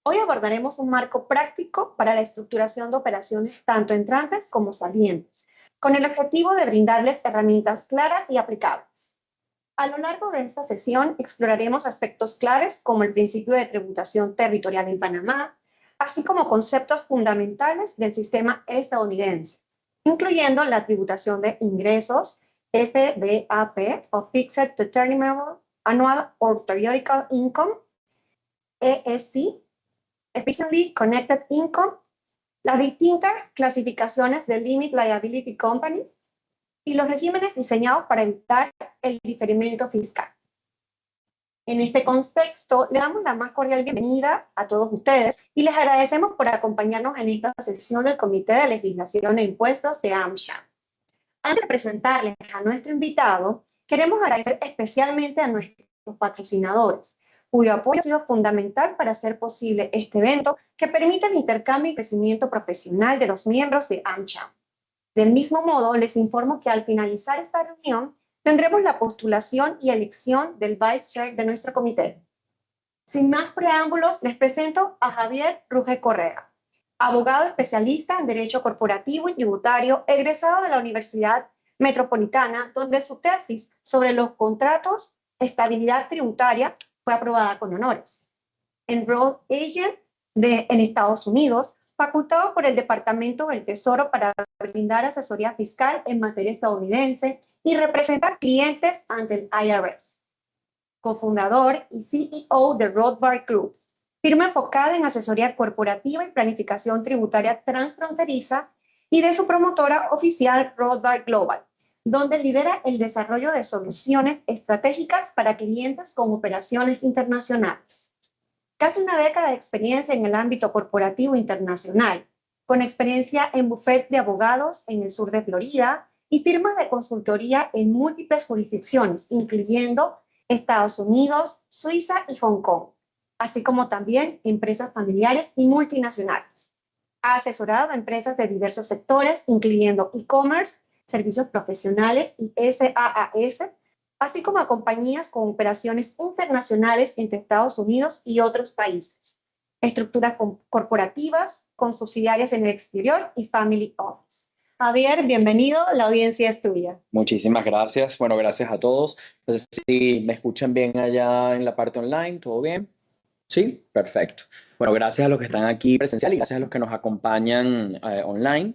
Hoy abordaremos un marco práctico para la estructuración de operaciones tanto entrantes como salientes, con el objetivo de brindarles herramientas claras y aplicables. A lo largo de esta sesión exploraremos aspectos claves como el principio de tributación territorial en Panamá, así como conceptos fundamentales del sistema estadounidense, incluyendo la tributación de ingresos, FDAP o Fixed Determinable Annual or Periodical Income, ESC, Efficiently Connected Income, las distintas clasificaciones de Limit Liability Companies y los regímenes diseñados para evitar el diferimiento fiscal. En este contexto, le damos la más cordial bienvenida a todos ustedes y les agradecemos por acompañarnos en esta sesión del Comité de Legislación e Impuestos de AmCham. Antes de presentarles a nuestro invitado, queremos agradecer especialmente a nuestros patrocinadores, cuyo apoyo ha sido fundamental para hacer posible este evento que permite el intercambio y crecimiento profesional de los miembros de AmCham. Del mismo modo, les informo que al finalizar esta reunión, tendremos la postulación y elección del Vice Chair de nuestro comité. Sin más preámbulos, les presento a Javier Ruge Correa, abogado especialista en Derecho Corporativo y Tributario, egresado de la Universidad Metropolitana, donde su tesis sobre los contratos, estabilidad tributaria, fue aprobada con honores. Enrolled Agent en Estados Unidos, facultado por el Departamento del Tesoro para brindar asesoría fiscal en materia estadounidense y representar clientes ante el IRS. Cofundador y CEO de Rothbard Group, firma enfocada en asesoría corporativa y planificación tributaria transfronteriza, y de su promotora oficial Rothbard Global, donde lidera el desarrollo de soluciones estratégicas para clientes con operaciones internacionales. Casi una década de experiencia en el ámbito corporativo internacional, con experiencia en bufete de abogados en el sur de Florida y firmas de consultoría en múltiples jurisdicciones, incluyendo Estados Unidos, Suiza y Hong Kong, así como también empresas familiares y multinacionales. Ha asesorado a empresas de diversos sectores, incluyendo e-commerce, servicios profesionales y SaaS, así como a compañías con operaciones internacionales entre Estados Unidos y otros países, estructuras corporativas con subsidiarias en el exterior y family office. Javier, bienvenido, la audiencia es tuya. Muchísimas gracias. Bueno, gracias a todos. Entonces, si me escuchan bien allá en la parte online, ¿todo bien? Sí, perfecto. Bueno, gracias a los que están aquí presencial y gracias a los que nos acompañan online.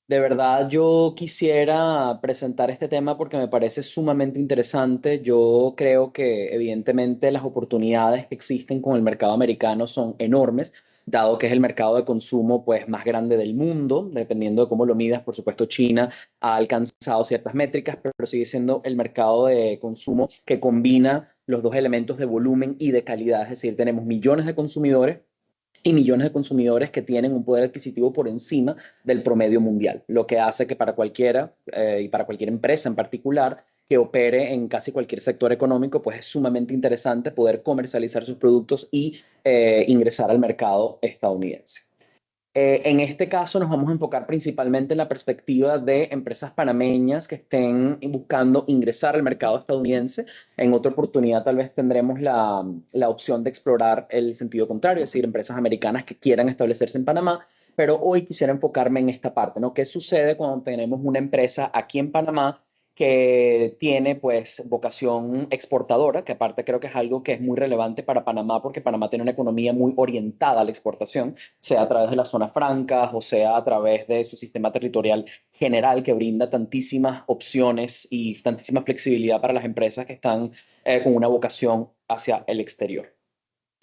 De verdad, yo quisiera presentar este tema porque me parece sumamente interesante. Yo creo que evidentemente las oportunidades que existen con el mercado americano son enormes, dado que es el mercado de consumo pues, más grande del mundo, dependiendo de cómo lo midas. Por supuesto, China ha alcanzado ciertas métricas, pero sigue siendo el mercado de consumo que combina los dos elementos de volumen y de calidad. Es decir, tenemos millones de consumidores y millones de consumidores que tienen un poder adquisitivo por encima del promedio mundial, lo que hace que para cualquiera y para cualquier empresa en particular que opere en casi cualquier sector económico, pues es sumamente interesante poder comercializar sus productos y ingresar al mercado estadounidense. En este caso nos vamos a enfocar principalmente en la perspectiva de empresas panameñas que estén buscando ingresar al mercado estadounidense. En otra oportunidad tal vez tendremos la opción de explorar el sentido contrario, es decir, empresas americanas que quieran establecerse en Panamá, pero hoy quisiera enfocarme en esta parte, ¿no? ¿Qué sucede cuando tenemos una empresa aquí en Panamá que tiene pues vocación exportadora, que aparte creo que es algo que es muy relevante para Panamá porque Panamá tiene una economía muy orientada a la exportación, sea a través de las zonas francas o sea a través de su sistema territorial general que brinda tantísimas opciones y tantísima flexibilidad para las empresas que están con una vocación hacia el exterior.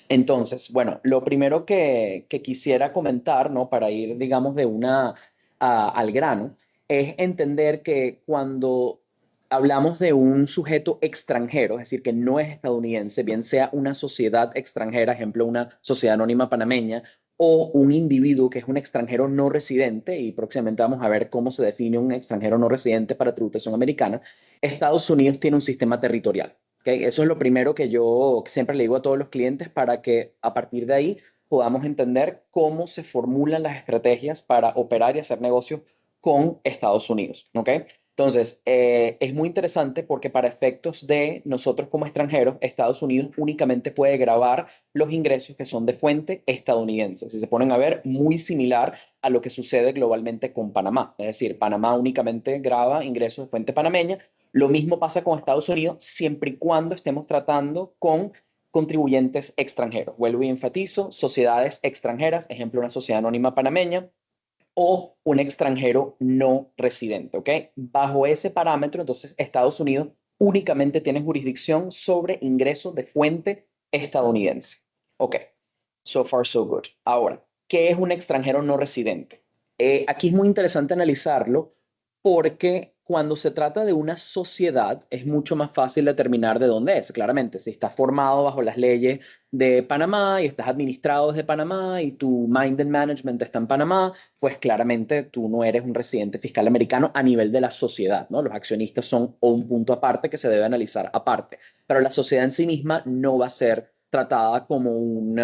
Entonces, bueno, lo primero que quisiera comentar, ¿no? Para ir, digamos, de una al grano, es entender que cuando hablamos de un sujeto extranjero, es decir, que no es estadounidense, bien sea una sociedad extranjera, ejemplo, una sociedad anónima panameña, o un individuo que es un extranjero no residente, y próximamente vamos a ver cómo se define un extranjero no residente para tributación americana, Estados Unidos tiene un sistema territorial. ¿Okay? Eso es lo primero que yo siempre le digo a todos los clientes para que a partir de ahí podamos entender cómo se formulan las estrategias para operar y hacer negocios con Estados Unidos. ¿Okay? Entonces, es muy interesante porque para efectos de nosotros como extranjeros, Estados Unidos únicamente puede grabar los ingresos que son de fuente estadounidense. Si se ponen a ver, muy similar a lo que sucede globalmente con Panamá. Es decir, Panamá únicamente graba ingresos de fuente panameña. Lo mismo pasa con Estados Unidos siempre y cuando estemos tratando con contribuyentes extranjeros. Vuelvo y enfatizo, sociedades extranjeras, ejemplo, una sociedad anónima panameña o un extranjero no residente, ¿ok? Bajo ese parámetro, entonces Estados Unidos únicamente tiene jurisdicción sobre ingresos de fuente estadounidense. Ok, so far so good. Ahora, ¿qué es un extranjero no residente? Aquí es muy interesante analizarlo porque cuando se trata de una sociedad es mucho más fácil determinar de dónde es. Claramente, si estás formado bajo las leyes de Panamá y estás administrado desde Panamá y tu mind and management está en Panamá, pues claramente tú no eres un residente fiscal americano a nivel de la sociedad, ¿no? Los accionistas son un punto aparte que se debe analizar aparte, pero la sociedad en sí misma no va a ser tratada como un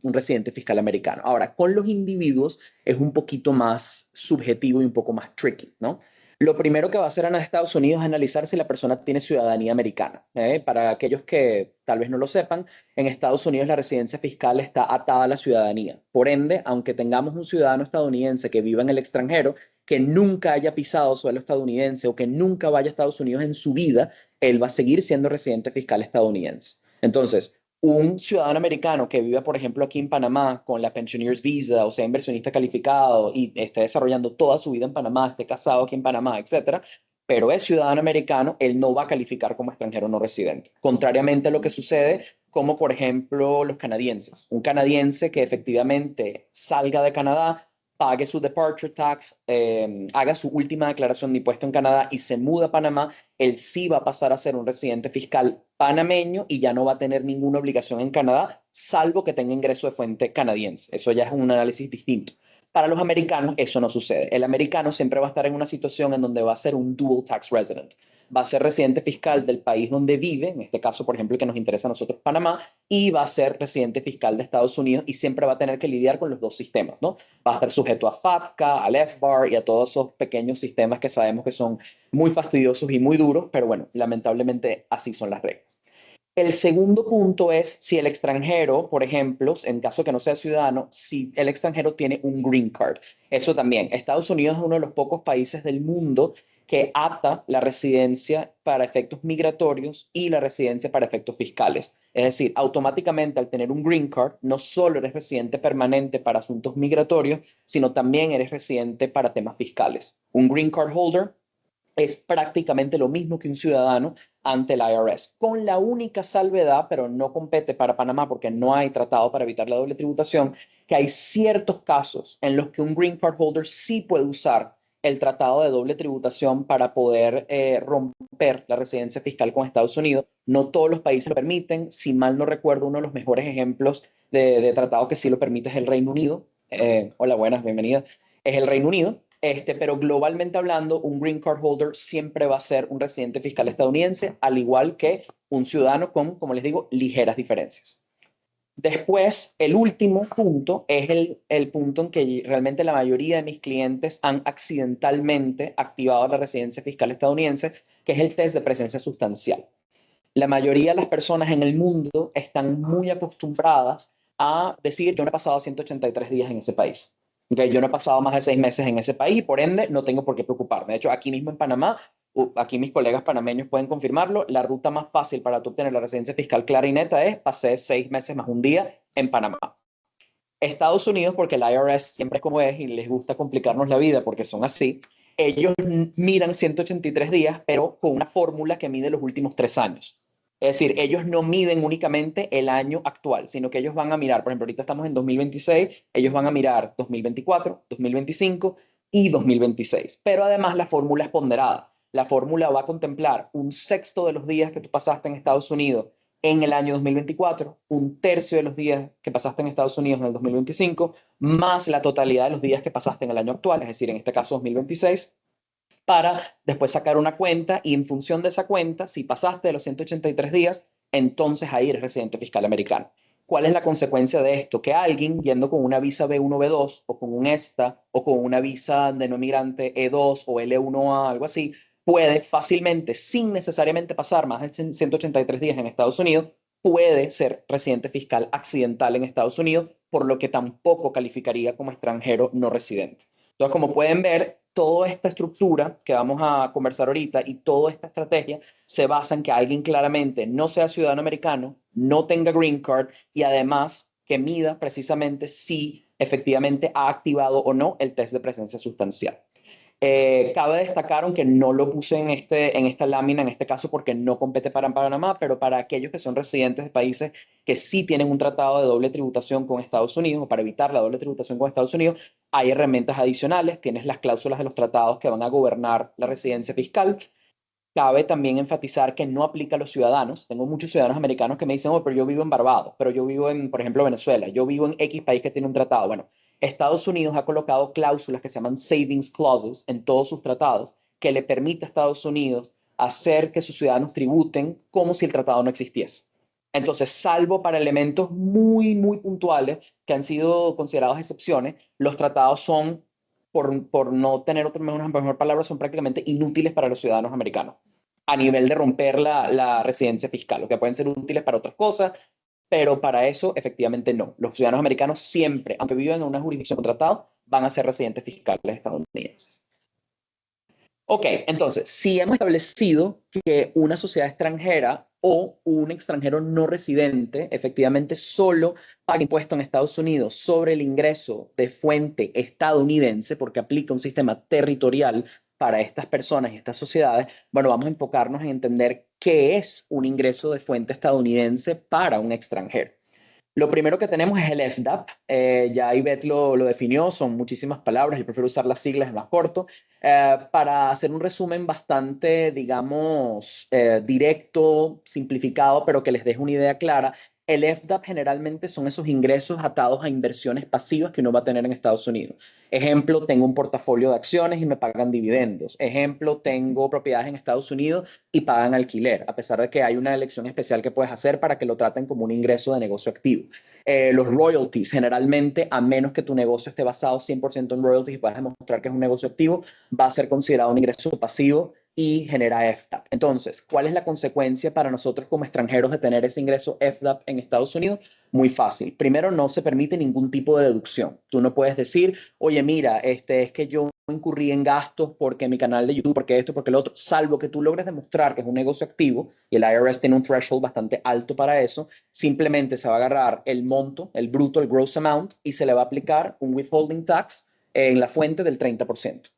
residente fiscal americano. Ahora, con los individuos es un poquito más subjetivo y un poco más tricky, ¿no? Lo primero que va a hacer en Estados Unidos es analizar si la persona tiene ciudadanía americana. Para aquellos que tal vez no lo sepan, en Estados Unidos la residencia fiscal está atada a la ciudadanía. Por ende, aunque tengamos un ciudadano estadounidense que viva en el extranjero, que nunca haya pisado suelo estadounidense o que nunca vaya a Estados Unidos en su vida, él va a seguir siendo residente fiscal estadounidense. Entonces, un ciudadano americano que viva, por ejemplo, aquí en Panamá con la Pensioners Visa, o sea, inversionista calificado y esté desarrollando toda su vida en Panamá, esté casado aquí en Panamá, etcétera, pero es ciudadano americano, él no va a calificar como extranjero no residente. Contrariamente a lo que sucede, como por ejemplo los canadienses. Un canadiense que efectivamente salga de Canadá, pague su departure tax, haga su última declaración de impuesto en Canadá y se muda a Panamá, él sí va a pasar a ser un residente fiscal panameño y ya no va a tener ninguna obligación en Canadá, salvo que tenga ingreso de fuente canadiense. Eso ya es un análisis distinto. Para los americanos eso no sucede. El americano siempre va a estar en una situación en donde va a ser un dual tax resident. Va a ser residente fiscal del país donde vive, en este caso, por ejemplo, el que nos interesa a nosotros, Panamá, y va a ser residente fiscal de Estados Unidos y siempre va a tener que lidiar con los dos sistemas, ¿no? Va a estar sujeto a FATCA, al FBAR y a todos esos pequeños sistemas que sabemos que son muy fastidiosos y muy duros, pero bueno, lamentablemente así son las reglas. El segundo punto es si el extranjero, por ejemplo, en caso que no sea ciudadano, si el extranjero tiene un green card. Eso también. Estados Unidos es uno de los pocos países del mundo que ata la residencia para efectos migratorios y la residencia para efectos fiscales. Es decir, automáticamente al tener un green card, no solo eres residente permanente para asuntos migratorios, sino también eres residente para temas fiscales. Un green card holder es prácticamente lo mismo que un ciudadano ante el IRS, con la única salvedad, pero no compete para Panamá porque no hay tratado para evitar la doble tributación, que hay ciertos casos en los que un green card holder sí puede usar el tratado de doble tributación para poder romper la residencia fiscal con Estados Unidos. No todos los países lo permiten. Si mal no recuerdo, uno de los mejores ejemplos de tratado que sí lo permite es el Reino Unido. Hola, buenas, bienvenida. Es el Reino Unido. Pero globalmente hablando, un green card holder siempre va a ser un residente fiscal estadounidense, al igual que un ciudadano con, como les digo, ligeras diferencias. Después, el último punto es el punto en que realmente la mayoría de mis clientes han accidentalmente activado la residencia fiscal estadounidense, que es el test de presencia sustancial. La mayoría de las personas en el mundo están muy acostumbradas a decir, yo no he pasado 183 días en ese país. Okay, yo no he pasado más de 6 meses en ese país y por ende no tengo por qué preocuparme. De hecho, aquí mismo en Panamá, aquí mis colegas panameños pueden confirmarlo, la ruta más fácil para tú obtener la residencia fiscal clara y neta es pasé 6 meses más un día en Panamá. Estados Unidos, porque el IRS siempre es como es y les gusta complicarnos la vida porque son así, ellos miran 183 días, pero con una fórmula que mide los últimos 3 años. Es decir, ellos no miden únicamente el año actual, sino que ellos van a mirar, por ejemplo, ahorita estamos en 2026, ellos van a mirar 2024, 2025 y 2026. Pero además la fórmula es ponderada. La fórmula va a contemplar un sexto de los días que tú pasaste en Estados Unidos en el año 2024, un tercio de los días que pasaste en Estados Unidos en el 2025, más la totalidad de los días que pasaste en el año actual, es decir, en este caso 2026, para después sacar una cuenta y en función de esa cuenta, si pasaste de los 183 días, entonces ahí eres residente fiscal americano. ¿Cuál es la consecuencia de esto? Que alguien yendo con una visa B1, B2 o con un ESTA o con una visa de no migrante E2 o L1A, algo así, puede fácilmente, sin necesariamente pasar más de 183 días en Estados Unidos, puede ser residente fiscal accidental en Estados Unidos, por lo que tampoco calificaría como extranjero no residente. Entonces, como pueden ver, toda esta estructura que vamos a conversar ahorita y toda esta estrategia se basa en que alguien claramente no sea ciudadano americano, no tenga green card y además que mida precisamente si efectivamente ha activado o no el test de presencia sustancial. Cabe destacar, aunque no lo puse en esta lámina, en este caso porque no compete para Panamá, pero para aquellos que son residentes de países que sí tienen un tratado de doble tributación con Estados Unidos, o para evitar la doble tributación con Estados Unidos, hay herramientas adicionales, tienes las cláusulas de los tratados que van a gobernar la residencia fiscal. Cabe también enfatizar que no aplica a los ciudadanos. Tengo muchos ciudadanos americanos que me dicen, oh, pero yo vivo en Barbados, pero yo vivo en, por ejemplo, Venezuela, yo vivo en X país que tiene un tratado. Bueno, Estados Unidos ha colocado cláusulas que se llaman savings clauses en todos sus tratados que le permite a Estados Unidos hacer que sus ciudadanos tributen como si el tratado no existiese. Entonces, salvo para elementos muy, muy puntuales que han sido considerados excepciones, los tratados son por no tener una mejor palabra, son prácticamente inútiles para los ciudadanos americanos a nivel de romper la residencia fiscal, o que pueden ser útiles para otras cosas, pero para eso efectivamente no. Los ciudadanos americanos siempre, aunque vivan en una jurisdicción contratada, van a ser residentes fiscales estadounidenses. Ok, entonces, si hemos establecido que una sociedad extranjera o un extranjero no residente efectivamente solo paga impuesto en Estados Unidos sobre el ingreso de fuente estadounidense, porque aplica un sistema territorial para estas personas y estas sociedades, bueno, vamos a enfocarnos en entender qué es un ingreso de fuente estadounidense para un extranjero. Lo primero que tenemos es el FDAP. Ya Ivette lo definió, son muchísimas palabras, yo prefiero usar las siglas, es más corto. Para hacer un resumen bastante, digamos, directo, simplificado, pero que les deje una idea clara, el FDAP generalmente son esos ingresos atados a inversiones pasivas que uno va a tener en Estados Unidos. Ejemplo, tengo un portafolio de acciones y me pagan dividendos. Ejemplo, tengo propiedades en Estados Unidos y pagan alquiler, a pesar de que hay una elección especial que puedes hacer para que lo traten como un ingreso de negocio activo. Los royalties, generalmente, a menos que tu negocio esté basado 100% en royalties y puedas demostrar que es un negocio activo, va a ser considerado un ingreso pasivo y genera FDAP. Entonces, ¿cuál es la consecuencia para nosotros como extranjeros de tener ese ingreso FDAP en Estados Unidos? Muy fácil. Primero, no se permite ningún tipo de deducción. Tú no puedes decir, oye, mira, es que yo incurrí en gastos porque mi canal de YouTube, porque esto, porque lo otro, salvo que tú logres demostrar que es un negocio activo, y el IRS tiene un threshold bastante alto para eso, simplemente se va a agarrar el monto, el bruto, el gross amount, y se le va a aplicar un withholding tax en la fuente del 30%.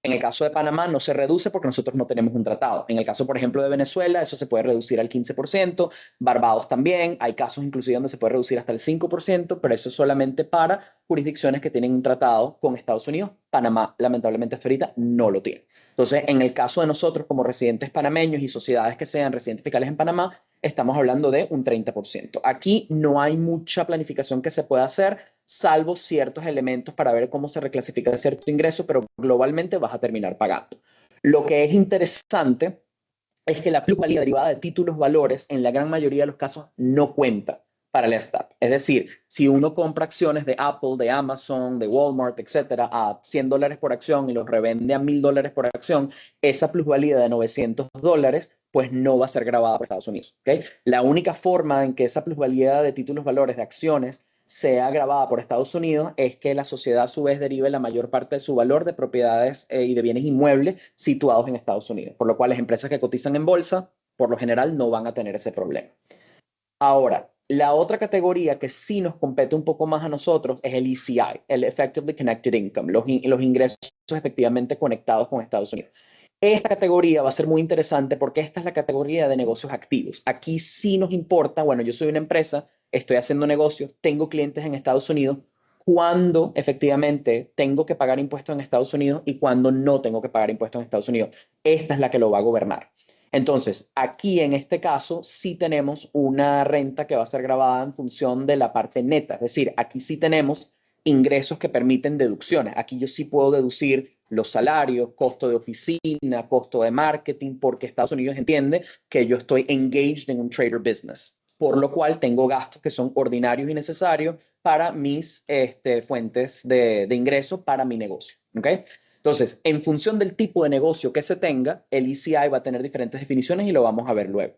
En el caso de Panamá no se reduce porque nosotros no tenemos un tratado. En el caso, por ejemplo, de Venezuela, eso se puede reducir al 15%. Barbados también. Hay casos inclusive donde se puede reducir hasta el 5%, pero eso es solamente para jurisdicciones que tienen un tratado con Estados Unidos. Panamá, lamentablemente, hasta ahorita no lo tiene. Entonces, en el caso de nosotros como residentes panameños y sociedades que sean residentes fiscales en Panamá, estamos hablando de un 30%. Aquí no hay mucha planificación que se pueda hacer, salvo ciertos elementos para ver cómo se reclasifica cierto ingreso, pero globalmente vas a terminar pagando. Lo que es interesante es que la plusvalía derivada de títulos valores en la gran mayoría de los casos no cuenta para el FDAP. Es decir, si uno compra acciones de Apple, de Amazon, de Walmart, etcétera, a $100 por acción y los revende a $1,000 por acción, esa plusvalía de $900 pues no va a ser grabada por Estados Unidos. ¿Okay? La única forma en que esa plusvalía de títulos valores de acciones sea grabada por Estados Unidos es que la sociedad a su vez derive la mayor parte de su valor de propiedades y de bienes inmuebles situados en Estados Unidos, por lo cual las empresas que cotizan en bolsa, por lo general, no van a tener ese problema. Ahora, la otra categoría que sí nos compete un poco más a nosotros es el ECI, el Effectively Connected Income, los ingresos efectivamente conectados con Estados Unidos. Esta categoría va a ser muy interesante porque esta es la categoría de negocios activos. Aquí sí nos importa, bueno, yo soy una empresa, estoy haciendo negocios, tengo clientes en Estados Unidos, cuándo efectivamente tengo que pagar impuestos en Estados Unidos y cuándo no tengo que pagar impuestos en Estados Unidos. Esta es la que lo va a gobernar. Entonces, aquí en este caso sí tenemos una renta que va a ser grabada en función de la parte neta, es decir, aquí sí tenemos ingresos que permiten deducciones. Aquí yo sí puedo deducir los salarios, costo de oficina, costo de marketing, porque Estados Unidos entiende que yo estoy engaged en un trader business, por lo cual tengo gastos que son ordinarios y necesarios para mis fuentes de ingreso para mi negocio. ¿Okay? Entonces, en función del tipo de negocio que se tenga, el ECI va a tener diferentes definiciones y lo vamos a ver luego.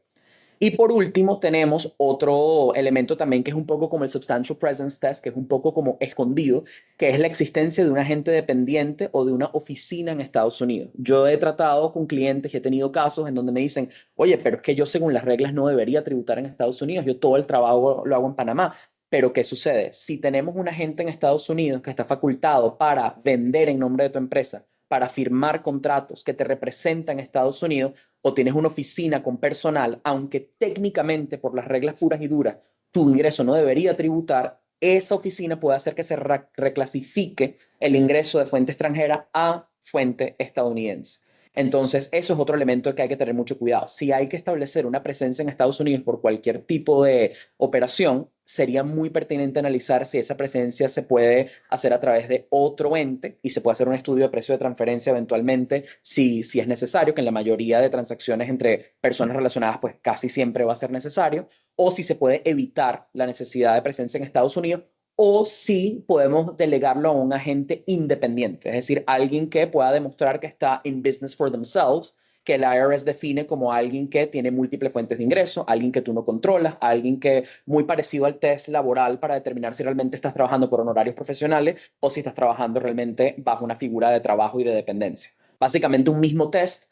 Y por último, tenemos otro elemento también que es un poco como el Substantial Presence Test, que es un poco como escondido, que es la existencia de un agente dependiente o de una oficina en Estados Unidos. Yo he tratado con clientes y he tenido casos en donde me dicen, oye, pero es que yo según las reglas no debería tributar en Estados Unidos, yo todo el trabajo lo hago en Panamá. Pero ¿qué sucede? Si tenemos un agente en Estados Unidos que está facultado para vender en nombre de tu empresa, para firmar contratos que te representan en Estados Unidos, o tienes una oficina con personal, aunque técnicamente por las reglas puras y duras tu ingreso no debería tributar, esa oficina puede hacer que se reclasifique el ingreso de fuente extranjera a fuente estadounidense. Entonces, eso es otro elemento que hay que tener mucho cuidado. Si hay que establecer una presencia en Estados Unidos por cualquier tipo de operación, sería muy pertinente analizar si esa presencia se puede hacer a través de otro ente y se puede hacer un estudio de precio de transferencia eventualmente si es necesario, que en la mayoría de transacciones entre personas relacionadas pues casi siempre va a ser necesario, o si se puede evitar la necesidad de presencia en Estados Unidos, o si podemos delegarlo a un agente independiente, es decir, alguien que pueda demostrar que está in business for themselves, que el IRS define como alguien que tiene múltiples fuentes de ingreso, alguien que tú no controlas, alguien que muy parecido al test laboral para determinar si realmente estás trabajando por honorarios profesionales o si estás trabajando realmente bajo una figura de trabajo y de dependencia. Básicamente un mismo test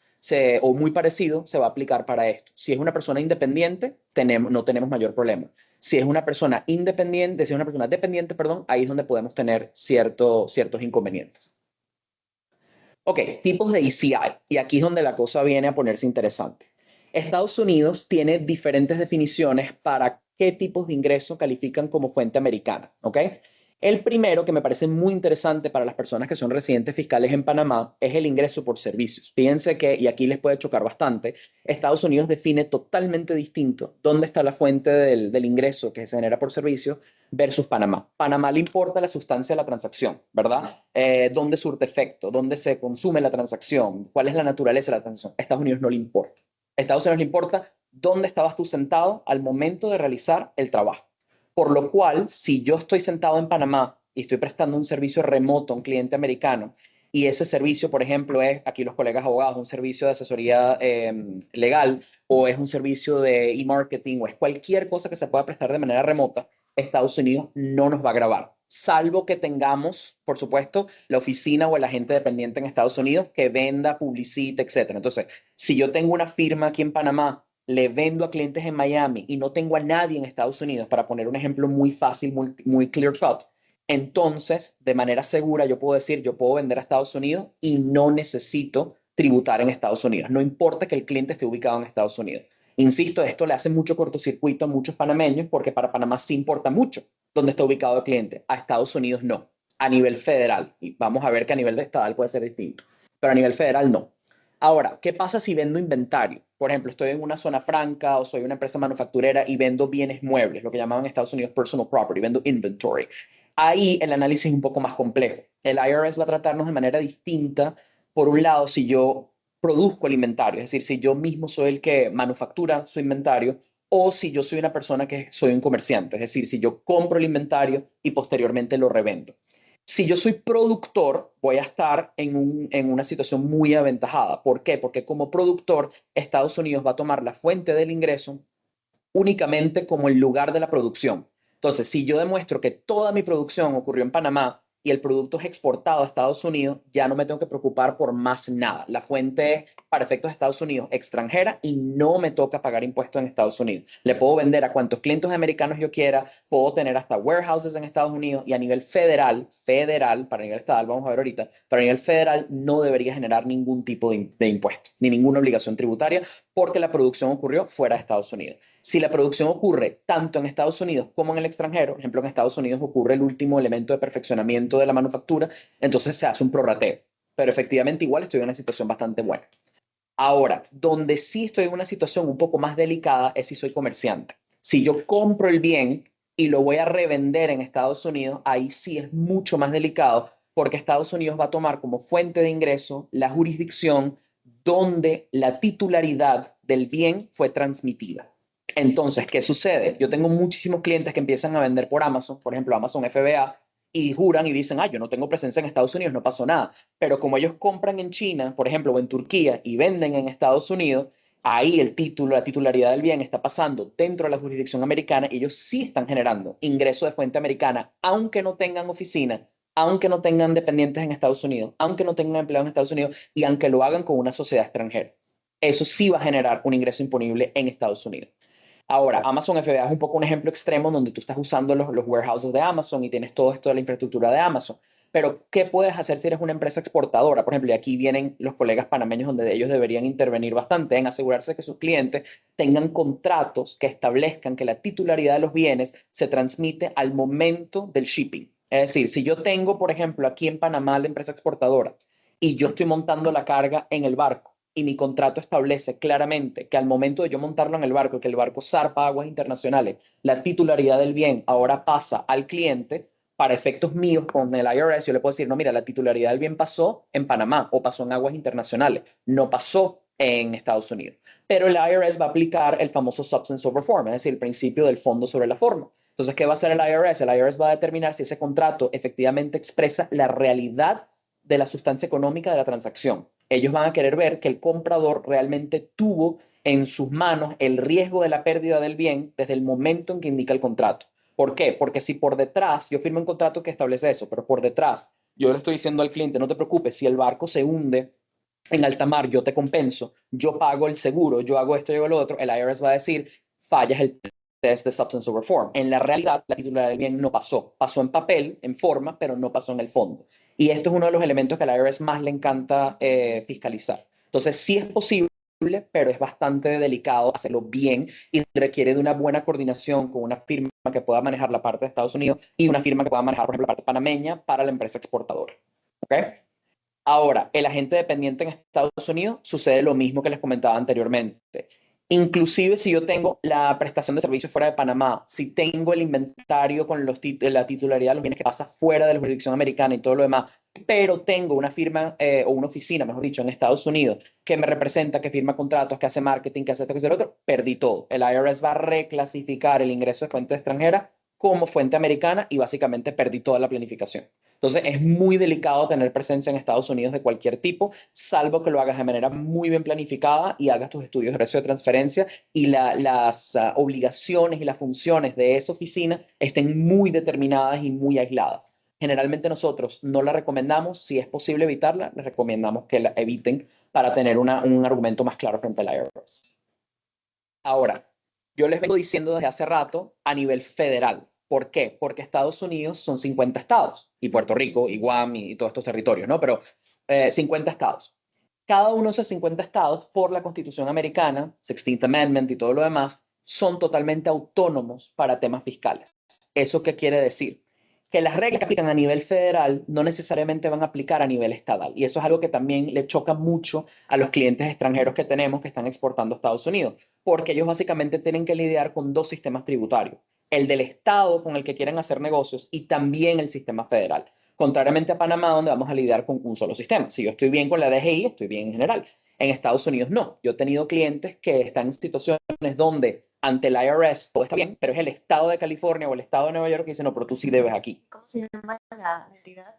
o muy parecido se va a aplicar para esto. Si es una persona independiente, no tenemos mayor problema. Si es una persona independiente, si es una persona dependiente, perdón, ahí es donde podemos tener ciertos inconvenientes. Ok, tipos de ECI. Y aquí es donde la cosa viene a ponerse interesante. Estados Unidos tiene diferentes definiciones para qué tipos de ingreso califican como fuente americana. ¿Ok? El primero, que me parece muy interesante para las personas que son residentes fiscales en Panamá, es el ingreso por servicios. Fíjense que, y aquí les puede chocar bastante, Estados Unidos define totalmente distinto dónde está la fuente del ingreso que se genera por servicios versus Panamá. Panamá le importa la sustancia de la transacción, ¿verdad? ¿Dónde surte efecto? ¿Dónde se consume la transacción? ¿Cuál es la naturaleza de la transacción? Estados Unidos no le importa. Estados Unidos le importa dónde estabas tú sentado al momento de realizar el trabajo. Por lo cual, si yo estoy sentado en Panamá y estoy prestando un servicio remoto a un cliente americano, y ese servicio, por ejemplo, es, aquí los colegas abogados, un servicio de asesoría legal, o es un servicio de e-marketing, o es cualquier cosa que se pueda prestar de manera remota, Estados Unidos no nos va a grabar, salvo que tengamos, por supuesto, la oficina o el agente dependiente en Estados Unidos que venda, publicite, etcétera. Entonces, si yo tengo una firma aquí en Panamá, le vendo a clientes en Miami y no tengo a nadie en Estados Unidos, para poner un ejemplo muy fácil, muy clear cut, entonces, de manera segura, yo puedo decir, yo puedo vender a Estados Unidos y no necesito tributar en Estados Unidos. No importa que el cliente esté ubicado en Estados Unidos. Insisto, esto le hace mucho cortocircuito a muchos panameños porque para Panamá sí importa mucho dónde está ubicado el cliente. A Estados Unidos no, a nivel federal. Y vamos a ver que a nivel de estatal puede ser distinto, pero a nivel federal no. Ahora, ¿qué pasa si vendo inventario? Por ejemplo, estoy en una zona franca o soy una empresa manufacturera y vendo bienes muebles, lo que llamaban en Estados Unidos personal property, vendo inventory. Ahí el análisis es un poco más complejo. El IRS va a tratarnos de manera distinta. Por un lado, si yo produzco el inventario, es decir, si yo mismo soy el que manufactura su inventario, o si yo soy una persona que soy un comerciante, es decir, si yo compro el inventario y posteriormente lo revendo. Si yo soy productor, voy a estar en una situación muy aventajada. ¿Por qué? Porque como productor, Estados Unidos va a tomar la fuente del ingreso únicamente como el lugar de la producción. Entonces, si yo demuestro que toda mi producción ocurrió en Panamá y el producto es exportado a Estados Unidos, ya no me tengo que preocupar por más nada. La fuente es, para efectos de Estados Unidos, extranjera y no me toca pagar impuestos en Estados Unidos. Le puedo vender a cuantos clientes americanos yo quiera, puedo tener hasta warehouses en Estados Unidos y a nivel federal, para nivel estatal, vamos a ver ahorita, para nivel federal no debería generar ningún tipo de impuesto, ni ninguna obligación tributaria porque la producción ocurrió fuera de Estados Unidos. Si la producción ocurre tanto en Estados Unidos como en el extranjero, por ejemplo, en Estados Unidos ocurre el último elemento de perfeccionamiento de la manufactura, entonces se hace un prorrateo. Pero efectivamente igual estoy en una situación bastante buena. Ahora, donde sí estoy en una situación un poco más delicada es si soy comerciante. Si yo compro el bien y lo voy a revender en Estados Unidos, ahí sí es mucho más delicado porque Estados Unidos va a tomar como fuente de ingreso la jurisdicción donde la titularidad del bien fue transmitida. Entonces, ¿qué sucede? Yo tengo muchísimos clientes que empiezan a vender por Amazon, por ejemplo, Amazon FBA, y juran y dicen, yo no tengo presencia en Estados Unidos, no pasó nada. Pero como ellos compran en China, por ejemplo, o en Turquía y venden en Estados Unidos, ahí el título, la titularidad del bien está pasando dentro de la jurisdicción americana y ellos sí están generando ingreso de fuente americana, aunque no tengan oficina, aunque no tengan dependientes en Estados Unidos, aunque no tengan empleados en Estados Unidos y aunque lo hagan con una sociedad extranjera. Eso sí va a generar un ingreso imponible en Estados Unidos. Ahora, Amazon FBA es un poco un ejemplo extremo donde tú estás usando los warehouses de Amazon y tienes todo esto de la infraestructura de Amazon. Pero, ¿qué puedes hacer si eres una empresa exportadora? Por ejemplo, y aquí vienen los colegas panameños donde ellos deberían intervenir bastante en asegurarse que sus clientes tengan contratos que establezcan que la titularidad de los bienes se transmite al momento del shipping. Es decir, si yo tengo, por ejemplo, aquí en Panamá la empresa exportadora y yo estoy montando la carga en el barco, y mi contrato establece claramente que al momento de yo montarlo en el barco, que el barco zarpa a aguas internacionales, la titularidad del bien ahora pasa al cliente. Para efectos míos con el IRS, yo le puedo decir, no, mira, la titularidad del bien pasó en Panamá o pasó en aguas internacionales, no pasó en Estados Unidos. Pero el IRS va a aplicar el famoso substance over form, es decir, el principio del fondo sobre la forma. Entonces, ¿qué va a hacer el IRS? El IRS va a determinar si ese contrato efectivamente expresa la realidad de la sustancia económica de la transacción. Ellos van a querer ver que el comprador realmente tuvo en sus manos el riesgo de la pérdida del bien desde el momento en que indica el contrato. ¿Por qué? Porque si por detrás, yo firmo un contrato que establece eso, pero por detrás yo le estoy diciendo al cliente, no te preocupes, si el barco se hunde en alta mar, yo te compenso, yo pago el seguro, yo hago esto, yo hago lo otro, el IRS va a decir, fallas el test de substance over form. En la realidad, la titularidad del bien no pasó. Pasó en papel, en forma, pero no pasó en el fondo. Y esto es uno de los elementos que al IRS más le encanta fiscalizar. Entonces, sí es posible, pero es bastante delicado hacerlo bien y requiere de una buena coordinación con una firma que pueda manejar la parte de Estados Unidos y una firma que pueda manejar, por ejemplo, la parte panameña para la empresa exportadora. ¿Ok? Ahora, el agente dependiente en Estados Unidos sucede lo mismo que les comentaba anteriormente. Inclusive si yo tengo la prestación de servicios fuera de Panamá, si tengo el inventario con la titularidad de los bienes que pasa fuera de la jurisdicción americana y todo lo demás, pero tengo una firma o una oficina, mejor dicho, en Estados Unidos que me representa, que firma contratos, que hace marketing, que hace esto, que hace lo otro, perdí todo. El IRS va a reclasificar el ingreso de fuente extranjera como fuente americana y básicamente perdí toda la planificación. Entonces es muy delicado tener presencia en Estados Unidos de cualquier tipo, salvo que lo hagas de manera muy bien planificada y hagas tus estudios de riesgo de transferencia y las obligaciones y las funciones de esa oficina estén muy determinadas y muy aisladas. Generalmente nosotros no la recomendamos, si es posible evitarla, les recomendamos que la eviten para tener un argumento más claro frente al IRS. Ahora, yo les vengo diciendo desde hace rato a nivel federal. ¿Por qué? Porque Estados Unidos son 50 estados y Puerto Rico y Guam y todos estos territorios, ¿no? Pero 50 estados. Cada uno de esos 50 estados, por la Constitución americana, 16th Amendment y todo lo demás, son totalmente autónomos para temas fiscales. ¿Eso qué quiere decir? Que las reglas que aplican a nivel federal no necesariamente van a aplicar a nivel estatal. Y eso es algo que también le choca mucho a los clientes extranjeros que tenemos que están exportando a Estados Unidos, porque ellos básicamente tienen que lidiar con dos sistemas tributarios, el del estado con el que quieren hacer negocios y también el sistema federal. Contrariamente a Panamá, donde vamos a lidiar con un solo sistema. Si yo estoy bien con la DGI, estoy bien en general. En Estados Unidos no. Yo he tenido clientes que están en situaciones donde ante el IRS todo está bien, pero es el estado de California o el estado de Nueva York que dice, no, pero tú sí debes aquí. ¿Cómo se llama la entidad?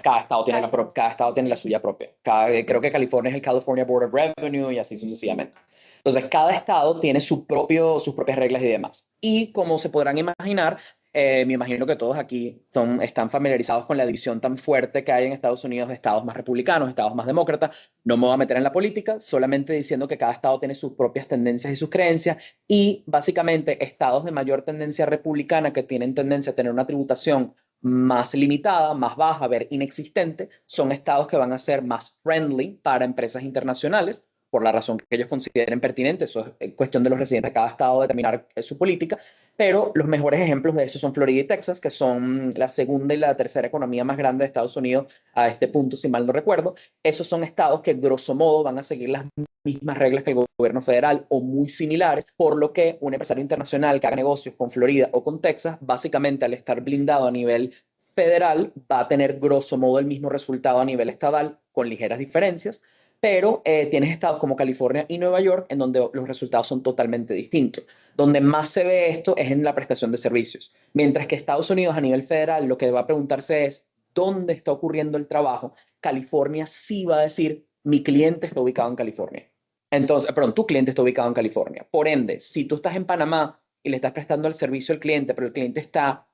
Cada estado tiene la suya propia. Creo que California es el California Board of Revenue y así sucesivamente. Entonces, cada estado tiene sus propias reglas y demás. Y como se podrán imaginar, me imagino que todos aquí están familiarizados con la división tan fuerte que hay en Estados Unidos de estados más republicanos, estados más demócratas. No me voy a meter en la política, solamente diciendo que cada estado tiene sus propias tendencias y sus creencias y básicamente estados de mayor tendencia republicana que tienen tendencia a tener una tributación más limitada, más baja, a ver, inexistente, son estados que van a ser más friendly para empresas internacionales, por la razón que ellos consideren pertinente. Eso es cuestión de los residentes de cada estado determinar su política, pero los mejores ejemplos de eso son Florida y Texas, que son la segunda y la tercera economía más grande de Estados Unidos a este punto, si mal no recuerdo. Esos son estados que, grosso modo, van a seguir las mismas reglas que el gobierno federal o muy similares, por lo que un empresario internacional que haga negocios con Florida o con Texas, básicamente al estar blindado a nivel federal, va a tener grosso modo el mismo resultado a nivel estatal, con ligeras diferencias, pero tienes estados como California y Nueva York en donde los resultados son totalmente distintos. Donde más se ve esto es en la prestación de servicios, mientras que Estados Unidos a nivel federal lo que va a preguntarse es dónde está ocurriendo el trabajo. California sí va a decir mi cliente está ubicado en California. Entonces, perdón, tu cliente está ubicado en California. Por ende, si tú estás en Panamá y le estás prestando el servicio al cliente, pero el cliente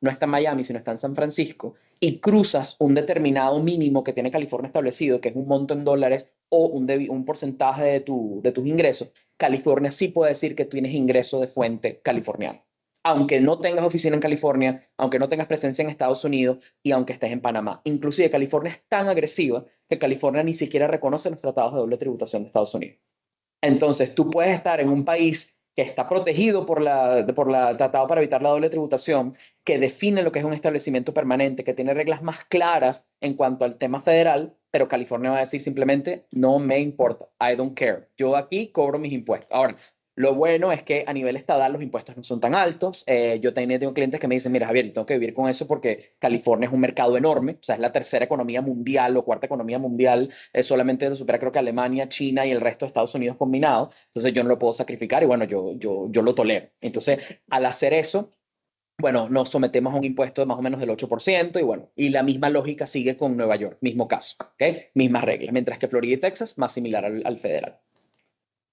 no está en Miami, sino está en San Francisco, y cruzas un determinado mínimo que tiene California establecido, que es un monto en dólares o un porcentaje de tus ingresos, California sí puede decir que tienes ingreso de fuente californiana. Aunque no tengas oficina en California, aunque no tengas presencia en Estados Unidos y aunque estés en Panamá. Inclusive California es tan agresiva que California ni siquiera reconoce los tratados de doble tributación de Estados Unidos. Entonces, tú puedes estar en un país que está protegido por la Tratado para evitar la doble tributación, que define lo que es un establecimiento permanente, que tiene reglas más claras en cuanto al tema federal, pero California va a decir simplemente, no me importa, I don't care. Yo aquí cobro mis impuestos. Ahora, lo bueno es que a nivel estatal los impuestos no son tan altos. Yo también tengo clientes que me dicen, mira, Javier, yo tengo que vivir con eso porque California es un mercado enorme, o sea, es la tercera economía mundial o cuarta economía mundial, solamente lo supera creo que Alemania, China y el resto de Estados Unidos combinados, entonces yo no lo puedo sacrificar y bueno, yo lo tolero. Entonces, al hacer eso, bueno, nos sometemos a un impuesto de más o menos del 8% y bueno, y la misma lógica sigue con Nueva York, mismo caso, ¿ok? Mismas reglas, mientras que Florida y Texas más similar al federal.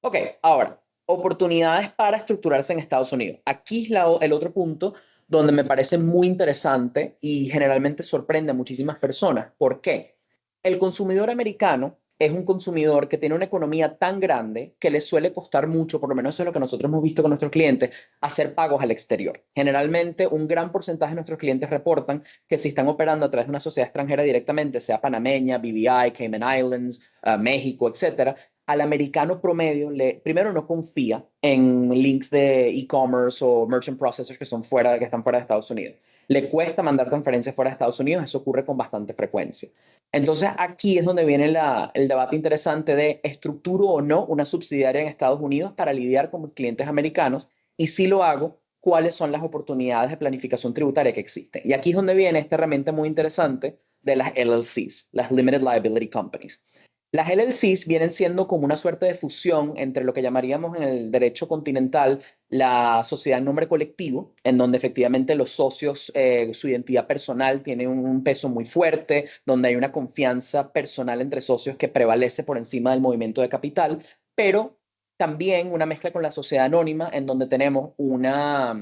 Ok, ahora, oportunidades para estructurarse en Estados Unidos. Aquí es el otro punto donde me parece muy interesante y generalmente sorprende a muchísimas personas. ¿Por qué? El consumidor americano es un consumidor que tiene una economía tan grande que le suele costar mucho, por lo menos eso es lo que nosotros hemos visto con nuestros clientes, hacer pagos al exterior. Generalmente, un gran porcentaje de nuestros clientes reportan que si están operando a través de una sociedad extranjera directamente, sea panameña, BVI, Cayman Islands, México, etcétera, al americano promedio primero no confía en links de e-commerce o merchant processors que están fuera de Estados Unidos. Le cuesta mandar transferencias fuera de Estados Unidos, eso ocurre con bastante frecuencia. Entonces aquí es donde viene el debate interesante de estructuro o no una subsidiaria en Estados Unidos para lidiar con clientes americanos y si lo hago, cuáles son las oportunidades de planificación tributaria que existen. Y aquí es donde viene esta herramienta muy interesante de las LLCs, las Limited Liability Companies. Las LLCs vienen siendo como una suerte de fusión entre lo que llamaríamos en el derecho continental la sociedad en nombre colectivo, en donde efectivamente los socios, su identidad personal tiene un peso muy fuerte, donde hay una confianza personal entre socios que prevalece por encima del movimiento de capital, pero también una mezcla con la sociedad anónima, en donde tenemos una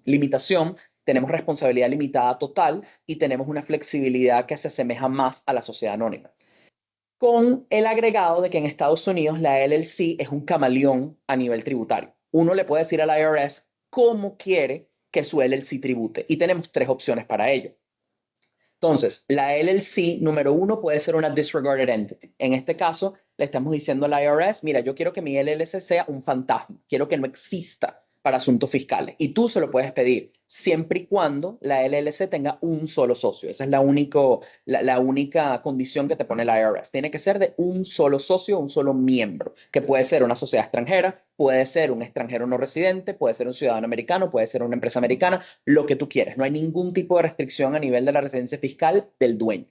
limitación, tenemos responsabilidad limitada total y tenemos una flexibilidad que se asemeja más a la sociedad anónima con el agregado de que en Estados Unidos la LLC es un camaleón a nivel tributario. Uno le puede decir al IRS cómo quiere que su LLC tribute y tenemos tres opciones para ello. Entonces, la LLC número uno puede ser una disregarded entity. En este caso, le estamos diciendo al IRS, mira, yo quiero que mi LLC sea un fantasma, quiero que no exista para asuntos fiscales. Y tú se lo puedes pedir siempre y cuando la LLC tenga un solo socio. Esa es la única condición que te pone el IRS. Tiene que ser de un solo socio, un solo miembro, que puede ser una sociedad extranjera, puede ser un extranjero no residente, puede ser un ciudadano americano, puede ser una empresa americana, lo que tú quieras. No hay ningún tipo de restricción a nivel de la residencia fiscal del dueño.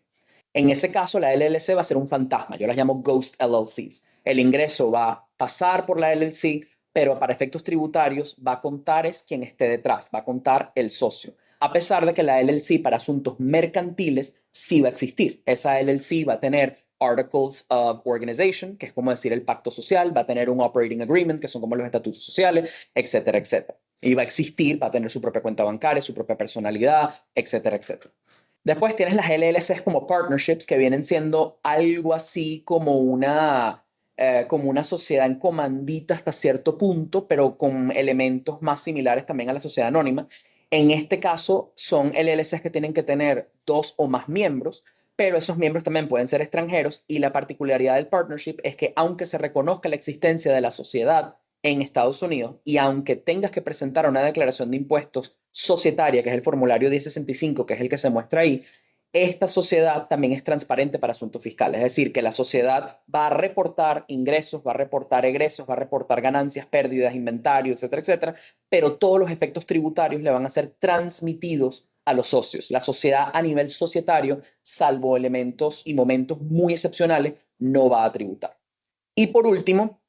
En ese caso, la LLC va a ser un fantasma. Yo las llamo ghost LLCs. El ingreso va a pasar por la LLC, pero para efectos tributarios va a contar es quien esté detrás, va a contar el socio. A pesar de que la LLC para asuntos mercantiles sí va a existir. Esa LLC va a tener Articles of Organization, que es como decir el pacto social, va a tener un Operating Agreement, que son como los estatutos sociales, etcétera, etcétera. Y va a existir, va a tener su propia cuenta bancaria, su propia personalidad, etcétera, etcétera. Después tienes las LLCs como partnerships, que vienen siendo algo así como una sociedad en comandita hasta cierto punto, pero con elementos más similares también a la sociedad anónima. En este caso, son LLCs que tienen que tener dos o más miembros, pero esos miembros también pueden ser extranjeros y la particularidad del partnership es que aunque se reconozca la existencia de la sociedad en Estados Unidos y aunque tengas que presentar una declaración de impuestos societaria, que es el formulario 1065, que es el que se muestra ahí, esta sociedad también es transparente para asuntos fiscales. Es decir, que la sociedad va a reportar ingresos, va a reportar egresos, va a reportar ganancias, pérdidas, inventario, etcétera, etcétera, pero todos los efectos tributarios le van a ser transmitidos a los socios. La sociedad a nivel societario, salvo elementos y momentos muy excepcionales, no va a tributar. Y por último,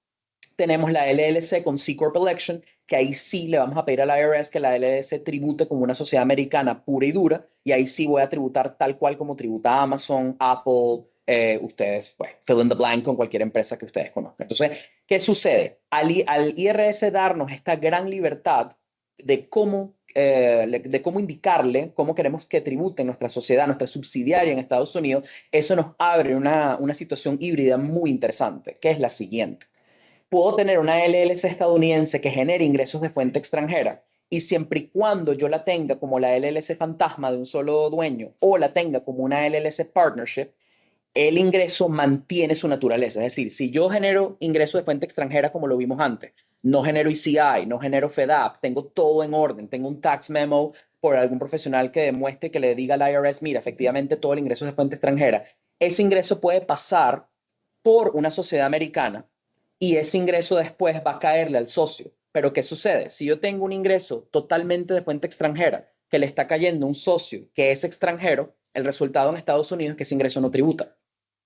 tenemos la LLC con C Corp Election, que ahí sí le vamos a pedir al IRS que la LLC tribute como una sociedad americana pura y dura, y ahí sí voy a tributar tal cual como tributa Amazon, Apple, ustedes, pues, fill in the blank con cualquier empresa que ustedes conozcan. Entonces, ¿qué sucede? Al IRS darnos esta gran libertad de cómo indicarle cómo queremos que tribute nuestra sociedad, nuestra subsidiaria en Estados Unidos, eso nos abre una situación híbrida muy interesante, que es la siguiente. Puedo tener una LLC estadounidense que genere ingresos de fuente extranjera y siempre y cuando yo la tenga como la LLC fantasma de un solo dueño o la tenga como una LLC partnership, el ingreso mantiene su naturaleza. Es decir, si yo genero ingreso de fuente extranjera como lo vimos antes, no genero ECI, no genero FEDAP, tengo todo en orden, tengo un tax memo por algún profesional que demuestre que le diga al IRS, mira, efectivamente todo el ingreso es de fuente extranjera, ese ingreso puede pasar por una sociedad americana y ese ingreso después va a caerle al socio. Pero ¿qué sucede? Si yo tengo un ingreso totalmente de fuente extranjera que le está cayendo a un socio que es extranjero, el resultado en Estados Unidos es que ese ingreso no tributa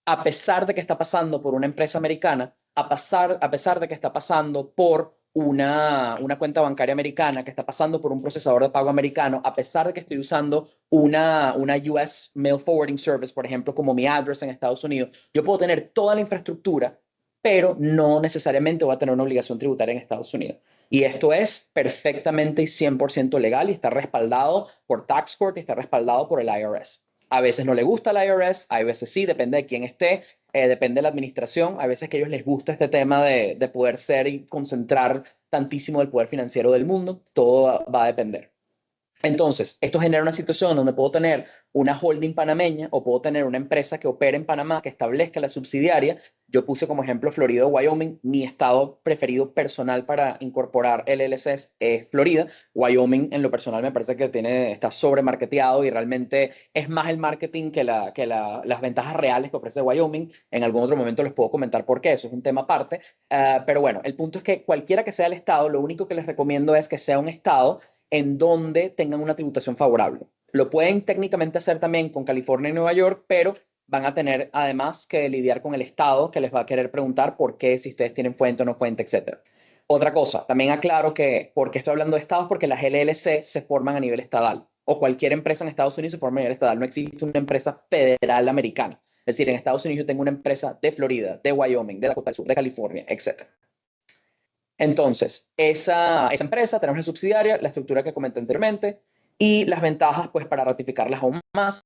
a pesar de que está pasando por una empresa americana, a pesar de que está pasando por una cuenta bancaria americana, que está pasando por un procesador de pago americano, a pesar de que estoy usando una US Mail Forwarding Service, por ejemplo, como mi address en Estados Unidos, yo puedo tener toda la infraestructura, pero no necesariamente voy a tener una obligación tributaria en Estados Unidos. Y esto es perfectamente y 100% legal y está respaldado por Tax Court y está respaldado por el IRS. A veces no le gusta al IRS, hay veces sí, depende de quién esté, depende de la administración. Hay veces que a ellos les gusta este tema de poder ser y concentrar tantísimo del poder financiero del mundo. Todo va a depender. Entonces, esto genera una situación donde puedo tener una holding panameña o puedo tener una empresa que opere en Panamá, que establezca la subsidiaria. Yo puse como ejemplo Florida o Wyoming. Mi estado preferido personal para incorporar LLCs es Florida. Wyoming, en lo personal, me parece que está sobremarketeado y realmente es más el marketing que las ventajas reales que ofrece Wyoming. En algún otro momento les puedo comentar por qué, eso es un tema aparte. Pero bueno, el punto es que cualquiera que sea el estado, lo único que les recomiendo es que sea un estado en donde tengan una tributación favorable. Lo pueden técnicamente hacer también con California y Nueva York, pero van a tener además que lidiar con el Estado que les va a querer preguntar por qué, si ustedes tienen fuente o no fuente, etcétera. Otra cosa, también aclaro que, ¿por qué estoy hablando de estados? Porque las LLC se forman a nivel estatal o cualquier empresa en Estados Unidos se forma a nivel estatal. No existe una empresa federal americana. Es decir, en Estados Unidos yo tengo una empresa de Florida, de Wyoming, de Dakota del Sur, de California, etcétera. Entonces, esa empresa, tenemos la subsidiaria, la estructura que comenté anteriormente y las ventajas, pues para ratificarlas aún más,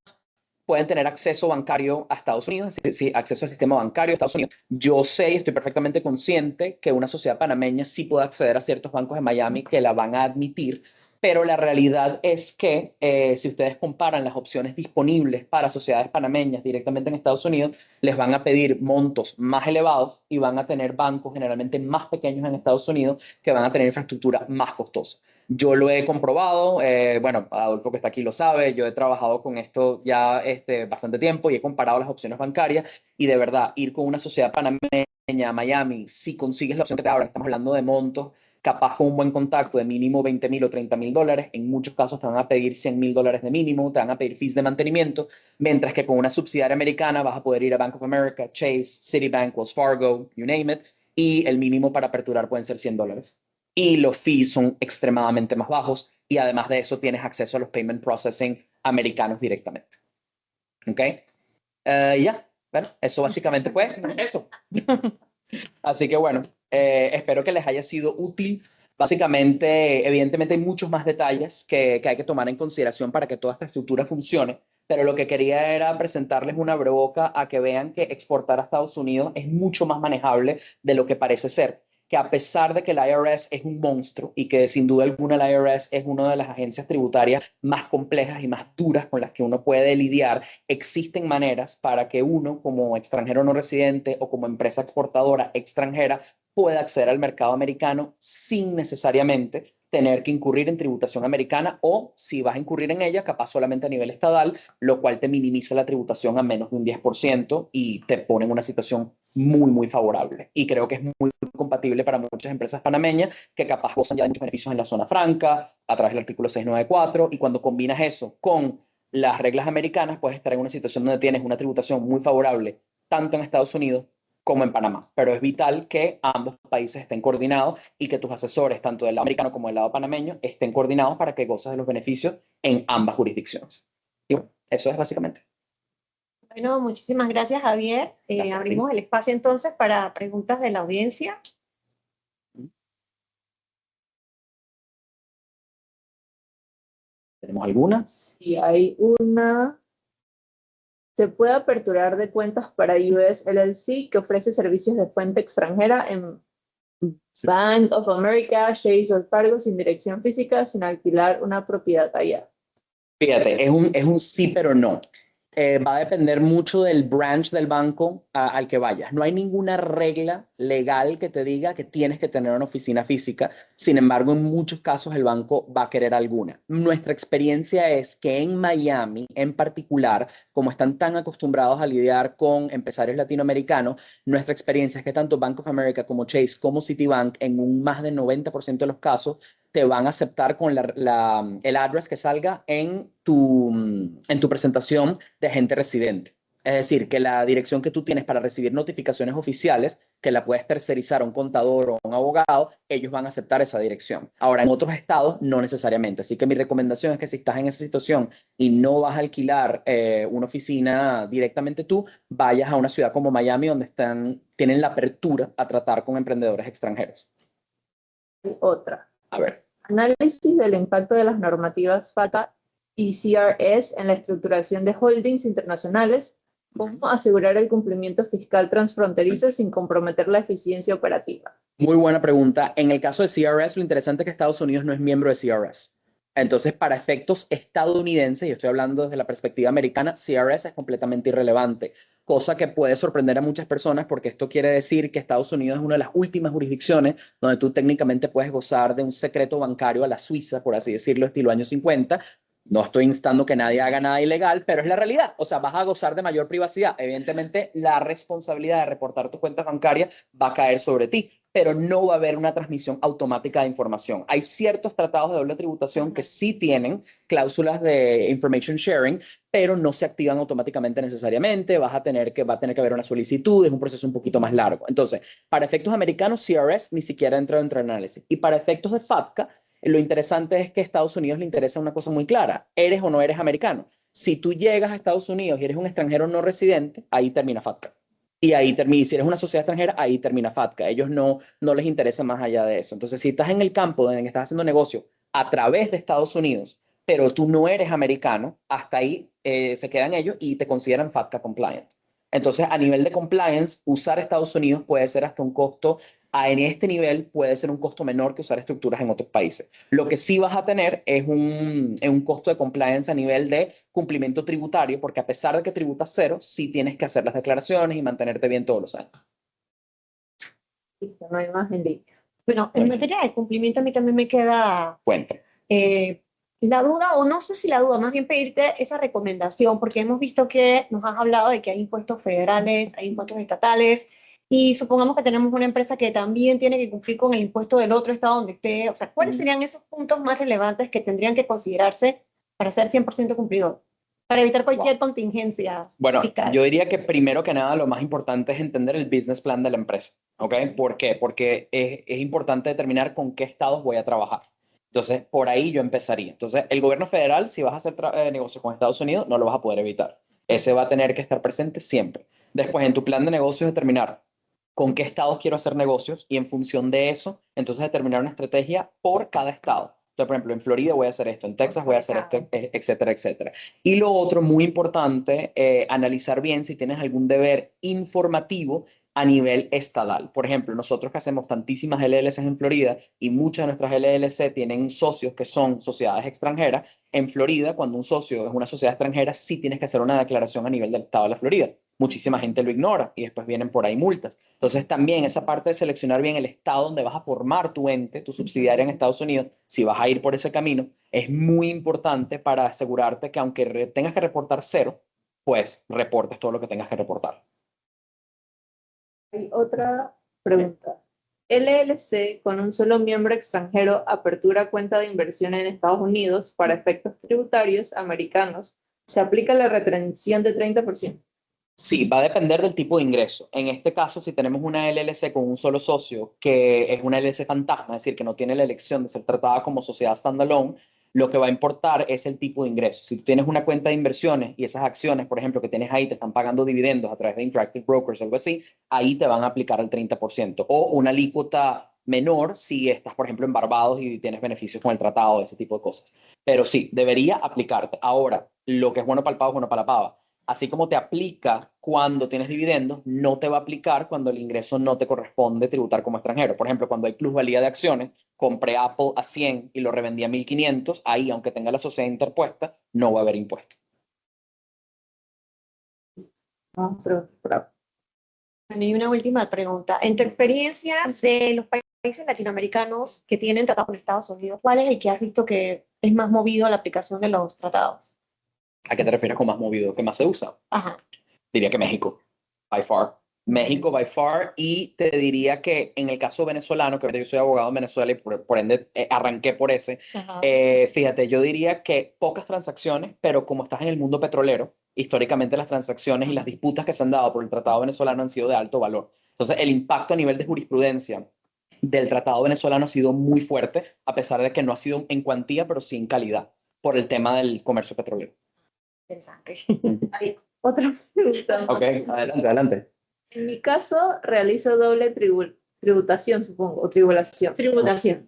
pueden tener acceso bancario a Estados Unidos, es decir, acceso al sistema bancario de Estados Unidos. Yo sé y estoy perfectamente consciente que una sociedad panameña sí puede acceder a ciertos bancos de Miami que la van a admitir, pero la realidad es que si ustedes comparan las opciones disponibles para sociedades panameñas directamente en Estados Unidos, les van a pedir montos más elevados y van a tener bancos generalmente más pequeños en Estados Unidos que van a tener infraestructura más costosa. Yo lo he comprobado, bueno, Adolfo que está aquí lo sabe, yo he trabajado con esto ya bastante tiempo y he comparado las opciones bancarias y de verdad ir con una sociedad panameña a Miami, si consigues la opción que te abra, estamos hablando de montos, capaz con un buen contacto de mínimo 20,000 o 30,000 dólares, en muchos casos te van a pedir 100,000 dólares de mínimo, te van a pedir fees de mantenimiento, mientras que con una subsidiaria americana vas a poder ir a Bank of America, Chase, Citibank, Wells Fargo, you name it, y el mínimo para aperturar pueden ser 100 dólares. Y los fees son extremadamente más bajos y además de eso tienes acceso a los payment processing americanos directamente. ¿Ok? Ya, bueno, eso básicamente fue eso. Así que bueno, espero que les haya sido útil. Básicamente, evidentemente hay muchos más detalles que hay que tomar en consideración para que toda esta estructura funcione, pero lo que quería era presentarles una abrebocas a que vean que exportar a Estados Unidos es mucho más manejable de lo que parece ser, que a pesar de que el IRS es un monstruo y que sin duda alguna el IRS es una de las agencias tributarias más complejas y más duras con las que uno puede lidiar, existen maneras para que uno como extranjero no residente o como empresa exportadora extranjera pueda acceder al mercado americano sin necesariamente tener que incurrir en tributación americana o si vas a incurrir en ella, capaz solamente a nivel estatal, lo cual te minimiza la tributación a menos de un 10% y te pone en una situación muy, muy favorable. Y creo que es muy compatible para muchas empresas panameñas que capaz gozan ya de muchos beneficios en la zona franca a través del artículo 694 y cuando combinas eso con las reglas americanas puedes estar en una situación donde tienes una tributación muy favorable tanto en Estados Unidos como en Panamá. Pero es vital que ambos países estén coordinados y que tus asesores, tanto del lado americano como del lado panameño, estén coordinados para que goces de los beneficios en ambas jurisdicciones. Y bueno, eso es básicamente. Bueno, muchísimas gracias, Javier. Gracias a ti. Abrimos el espacio entonces para preguntas de la audiencia. ¿Tenemos algunas? Si hay una, se puede aperturar de cuentas para US LLC que ofrece servicios de fuente extranjera en Bank of America, Chase o Fargo sin dirección física, sin alquilar una propiedad allá. Fíjate, es un sí pero no. Va a depender mucho del branch del banco al que vayas. No hay ninguna regla legal que te diga que tienes que tener una oficina física. Sin embargo, en muchos casos el banco va a querer alguna. Nuestra experiencia es que en Miami, en particular, como están tan acostumbrados a lidiar con empresarios latinoamericanos, nuestra experiencia es que tanto Bank of America como Chase como Citibank, en un más del 90% de los casos, te van a aceptar con el address que salga en tu presentación de agente residente. Es decir, que la dirección que tú tienes para recibir notificaciones oficiales, que la puedes tercerizar a un contador o a un abogado, ellos van a aceptar esa dirección. Ahora, en otros estados, no necesariamente. Así que mi recomendación es que si estás en esa situación y no vas a alquilar una oficina directamente tú, vayas a una ciudad como Miami, donde tienen la apertura a tratar con emprendedores extranjeros. Otra. A ver. Análisis del impacto de las normativas FATCA y CRS en la estructuración de holdings internacionales. ¿Cómo asegurar el cumplimiento fiscal transfronterizo sin comprometer la eficiencia operativa? Muy buena pregunta. En el caso de CRS, lo interesante es que Estados Unidos no es miembro de CRS. Entonces, para efectos estadounidenses, y estoy hablando desde la perspectiva americana, CRS es completamente irrelevante, cosa que puede sorprender a muchas personas porque esto quiere decir que Estados Unidos es una de las últimas jurisdicciones donde tú técnicamente puedes gozar de un secreto bancario a la Suiza, por así decirlo, estilo años 50. No estoy instando que nadie haga nada ilegal, pero es la realidad. O sea, vas a gozar de mayor privacidad. Evidentemente, la responsabilidad de reportar tu cuenta bancaria va a caer sobre ti, pero no va a haber una transmisión automática de información. Hay ciertos tratados de doble tributación que sí tienen cláusulas de information sharing, pero no se activan automáticamente necesariamente. Va a tener que haber una solicitud, es un proceso un poquito más largo. Entonces, para efectos americanos, CRS ni siquiera entra dentro del análisis. Y para efectos de FATCA, lo interesante es que a Estados Unidos le interesa una cosa muy clara: ¿eres o no eres americano? Si tú llegas a Estados Unidos y eres un extranjero no residente, ahí termina FATCA. Y ahí termina, si eres una sociedad extranjera, ahí termina FATCA. Ellos no les interesa más allá de eso. Entonces, si estás en el campo en el que estás haciendo negocio a través de Estados Unidos, pero tú no eres americano, hasta ahí se quedan ellos y te consideran FATCA compliant. Entonces, a nivel de compliance, usar Estados Unidos puede ser hasta un costo, en este nivel puede ser un costo menor que usar estructuras en otros países. Lo que sí vas a tener es un costo de compliance a nivel de cumplimiento tributario, porque a pesar de que tributas cero, sí tienes que hacer las declaraciones y mantenerte bien todos los años. Listo, no hay más en línea. Bueno, en materia de cumplimiento a mí también me queda Cuenta. la duda, o no sé si la duda, más bien pedirte esa recomendación, porque hemos visto que nos has hablado de que hay impuestos federales, hay impuestos estatales, y supongamos que tenemos una empresa que también tiene que cumplir con el impuesto del otro estado donde esté. O sea, ¿cuáles serían esos puntos más relevantes que tendrían que considerarse para ser 100% cumplidor? Para evitar cualquier contingencia Bueno, fiscal. yo diría que primero que nada lo más importante es entender el business plan de la empresa, ¿ok? ¿Por qué? Porque es importante determinar con qué estados voy a trabajar. Entonces, por ahí yo empezaría. Entonces, el gobierno federal, si vas a hacer negocios con Estados Unidos, no lo vas a poder evitar. Ese va a tener que estar presente siempre. Después, en tu plan de negocios, determinar con qué estados quiero hacer negocios y en función de eso, entonces determinar una estrategia por cada estado. Entonces, por ejemplo, en Florida voy a hacer esto, en Texas voy a hacer esto, etcétera, etcétera. Y lo otro, muy importante, analizar bien si tienes algún deber informativo a nivel estatal. Por ejemplo, nosotros que hacemos tantísimas LLCs en Florida y muchas de nuestras LLC tienen socios que son sociedades extranjeras, en Florida, cuando un socio es una sociedad extranjera, sí tienes que hacer una declaración a nivel del estado de la Florida. Muchísima gente lo ignora y después vienen por ahí multas. Entonces, también esa parte de seleccionar bien el estado donde vas a formar tu ente, tu subsidiaria en Estados Unidos, si vas a ir por ese camino, es muy importante para asegurarte que aunque tengas que reportar cero, pues reportes todo lo que tengas que reportar. Hay otra pregunta. LLC con un solo miembro extranjero apertura cuenta de inversión en Estados Unidos para efectos tributarios americanos. Se aplica la retención de 30%. Sí, va a depender del tipo de ingreso. En este caso, si tenemos una LLC con un solo socio, que es una LLC fantasma, es decir, que no tiene la elección de ser tratada como sociedad standalone, lo que va a importar es el tipo de ingreso. Si tú tienes una cuenta de inversiones y esas acciones, por ejemplo, que tienes ahí, te están pagando dividendos a través de Interactive Brokers o algo así, ahí te van a aplicar el 30%. O una alícuota menor si estás, por ejemplo, en Barbados y tienes beneficios con el tratado, ese tipo de cosas. Pero sí, debería aplicarte. Ahora, lo que es bueno para el pavo es bueno para la pava. Así como te aplica cuando tienes dividendos, no te va a aplicar cuando el ingreso no te corresponde tributar como extranjero. Por ejemplo, cuando hay plusvalía de acciones, compré Apple a 100 y lo revendí a 1500, ahí, aunque tenga la sociedad interpuesta, no va a haber impuesto. No, pero Bueno, y una última pregunta. En tu experiencia de los países latinoamericanos que tienen tratados con Estados Unidos, ¿cuál es el que has visto que es más movido a la aplicación de los tratados? ¿A qué te refieres con más movido? ¿Qué más se usa? Ajá. Diría que México, by far. México, by far. Y te diría que en el caso venezolano, que yo soy abogado en Venezuela y por ende arranqué por ese, Ajá. fíjate, yo diría que pocas transacciones, pero como estás en el mundo petrolero, históricamente las transacciones y las disputas que se han dado por el tratado venezolano han sido de alto valor. Entonces, el impacto a nivel de jurisprudencia del tratado venezolano ha sido muy fuerte, a pesar de que no ha sido en cuantía, pero sí en calidad, por el tema del comercio petrolero. Interesante. Ahí, otra pregunta. Ok, adelante, adelante. en mi caso, realizo doble tributación, supongo, o tribulación. Tributación.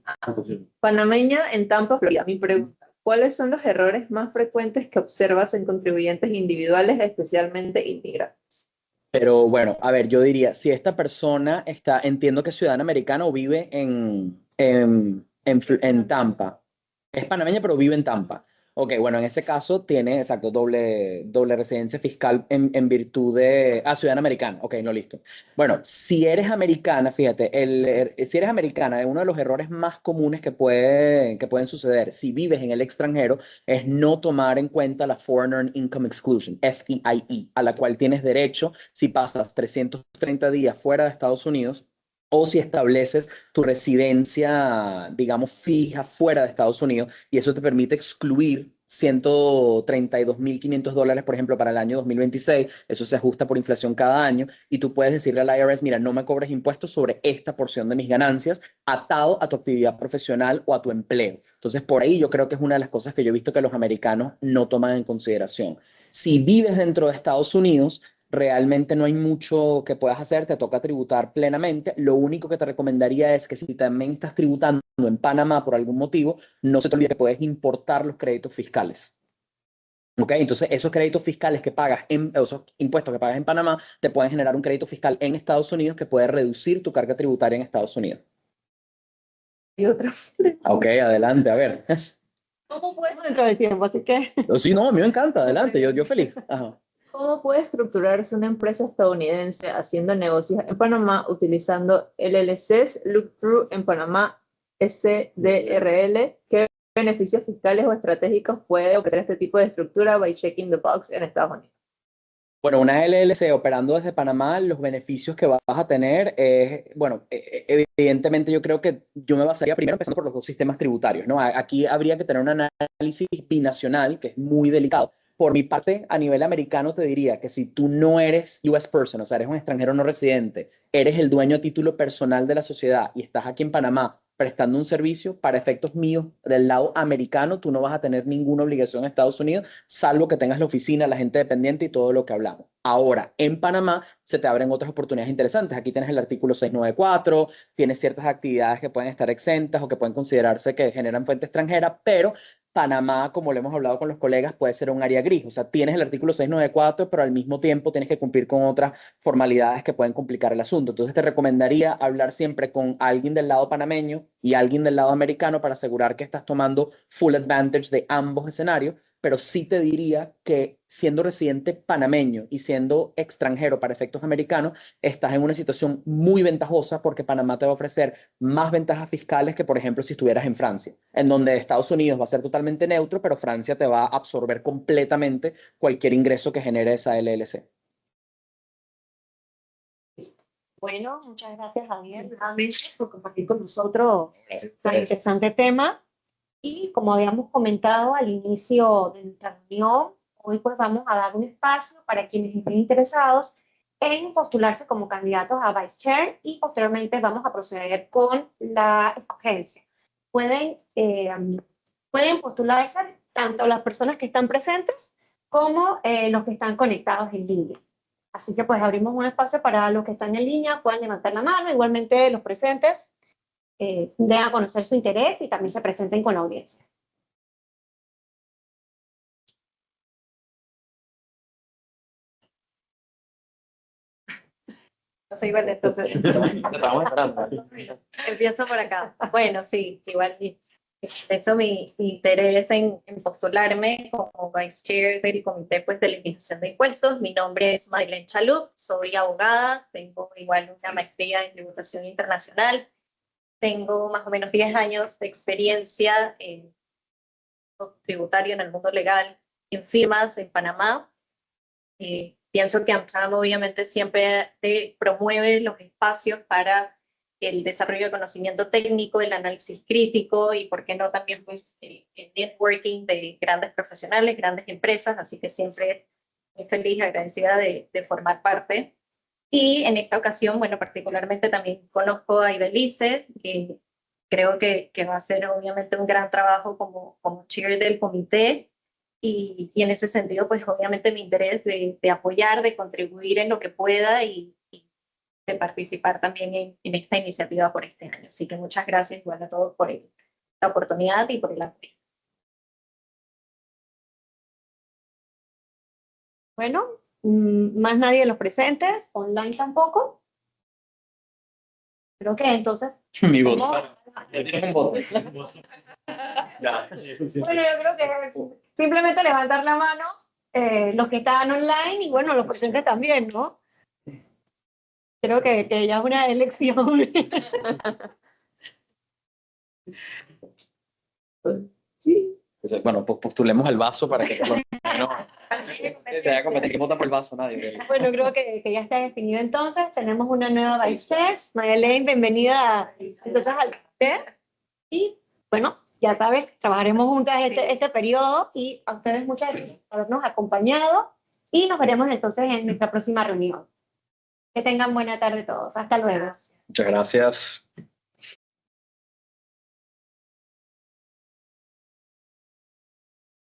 Panameña en Tampa, Florida. Mi pregunta, ¿cuáles son los errores más frecuentes que observas en contribuyentes individuales, especialmente inmigrantes? Pero bueno, a ver, yo diría, si esta persona está, entiendo que es ciudadana americana o vive en Tampa, es panameña pero vive en Tampa. Ok, bueno, en ese caso tiene, exacto, doble residencia fiscal en virtud de, ciudadana americana. Ok, no, listo. Bueno, si eres americana, fíjate, si eres americana, uno de los errores más comunes que pueden suceder si vives en el extranjero es no tomar en cuenta la Foreign Earned Income Exclusion, FEIE, a la cual tienes derecho si pasas 330 días fuera de Estados Unidos o si estableces tu residencia, digamos, fija fuera de Estados Unidos, y eso te permite excluir $132.500, por ejemplo, para el año 2026. Eso se ajusta por inflación cada año, y tú puedes decirle al IRS, mira, no me cobres impuestos sobre esta porción de mis ganancias atado a tu actividad profesional o a tu empleo. Entonces, por ahí yo creo que es una de las cosas que yo he visto que los americanos no toman en consideración. Si vives dentro de Estados Unidos, realmente no hay mucho que puedas hacer, te toca tributar plenamente. Lo único que te recomendaría es que si también estás tributando en Panamá por algún motivo, no se te olvide que puedes importar los créditos fiscales. ¿Ok? Entonces, esos créditos fiscales que pagas, esos impuestos que pagas en Panamá, te pueden generar un crédito fiscal en Estados Unidos que puede reducir tu carga tributaria en Estados Unidos. Y otra, Ok, adelante, a ver. ¿Cómo podemos dentro del tiempo? Así que Sí, no, a mí me encanta, adelante, yo feliz. Ajá. ¿cómo puede estructurarse una empresa estadounidense haciendo negocios en Panamá utilizando LLCs, Look-Through en Panamá, SDRL? ¿Qué beneficios fiscales o estratégicos puede ofrecer este tipo de estructura by checking the box en Estados Unidos? Bueno, una LLC operando desde Panamá, los beneficios que vas a tener es, bueno, evidentemente yo creo que yo me basaría primero empezando por los dos sistemas tributarios, ¿no? Aquí habría que tener un análisis binacional, que es muy delicado. Por mi parte, a nivel americano, te diría que si tú no eres US person, o sea, eres un extranjero no residente, eres el dueño a título personal de la sociedad y estás aquí en Panamá prestando un servicio, para efectos míos del lado americano, tú no vas a tener ninguna obligación en Estados Unidos, salvo que tengas la oficina, la gente dependiente y todo lo que hablamos. Ahora, en Panamá se te abren otras oportunidades interesantes. Aquí tienes el artículo 694, tienes ciertas actividades que pueden estar exentas o que pueden considerarse que generan fuente extranjera, pero Panamá, como lo hemos hablado con los colegas, puede ser un área gris. O sea, tienes el artículo 694, pero al mismo tiempo tienes que cumplir con otras formalidades que pueden complicar el asunto. Entonces, te recomendaría hablar siempre con alguien del lado panameño y alguien del lado americano para asegurar que estás tomando full advantage de ambos escenarios, pero sí te diría que siendo residente panameño y siendo extranjero para efectos americanos, estás en una situación muy ventajosa porque Panamá te va a ofrecer más ventajas fiscales que, por ejemplo, si estuvieras en Francia, en donde Estados Unidos va a ser totalmente neutro, pero Francia te va a absorber completamente cualquier ingreso que genere esa LLC. bueno, muchas gracias, Javier, nuevamente por compartir con nosotros tan interesante tema. Y como habíamos comentado al inicio de nuestra reunión, hoy pues vamos a dar un espacio para quienes estén interesados en postularse como candidatos a Vice Chair y posteriormente vamos a proceder con la escogencia. Pueden postularse tanto las personas que están presentes como los que están conectados en línea. Así que pues abrimos un espacio para los que están en línea, puedan levantar la mano, igualmente los presentes den a conocer su interés y también se presenten con la audiencia. No soy verde, entonces Estamos esperando. empiezo por acá. Bueno, sí, igual eso mi interés en postularme como Vice Chair del Comité pues, de Eliminación de Impuestos. Mi nombre es Madeleine Chalup, soy abogada, tengo igual una maestría en tributación internacional, tengo más o menos 10 años de experiencia en tributario en el mundo legal, en firmas en Panamá. Pienso que AmCham obviamente siempre promueve los espacios para el desarrollo de conocimiento técnico, el análisis crítico y, por qué no, también pues, el networking de grandes profesionales, grandes empresas, así que siempre muy feliz y agradecida de formar parte. Y en esta ocasión, bueno, particularmente también conozco a Ibelice, que creo que va a hacer obviamente un gran trabajo como chair del comité. Y en ese sentido, pues obviamente mi interés de apoyar, de contribuir en lo que pueda y de participar también en esta iniciativa por este año. Así que muchas gracias igual a todos por la oportunidad y por el apoyo. Bueno, más nadie de los presentes, online tampoco. Creo que entonces... Mi voto. Bueno, yo creo que simplemente levantar la mano, los que estaban online y bueno, los presentes también, ¿no? Creo que ya es una elección. Sí. Bueno, pues postulemos el vaso para que por lo menos se haga competir. ¿Quién vota por el vaso? Nadie. Bueno, creo que ya está definido entonces. Tenemos una nueva Vice Chair. Madeleine, bienvenida entonces al comité. Y bueno, ya sabes, trabajaremos juntas este periodo y a ustedes muchas gracias por habernos acompañado y nos veremos entonces en nuestra próxima reunión. Que tengan buena tarde todos. Hasta luego. Muchas gracias.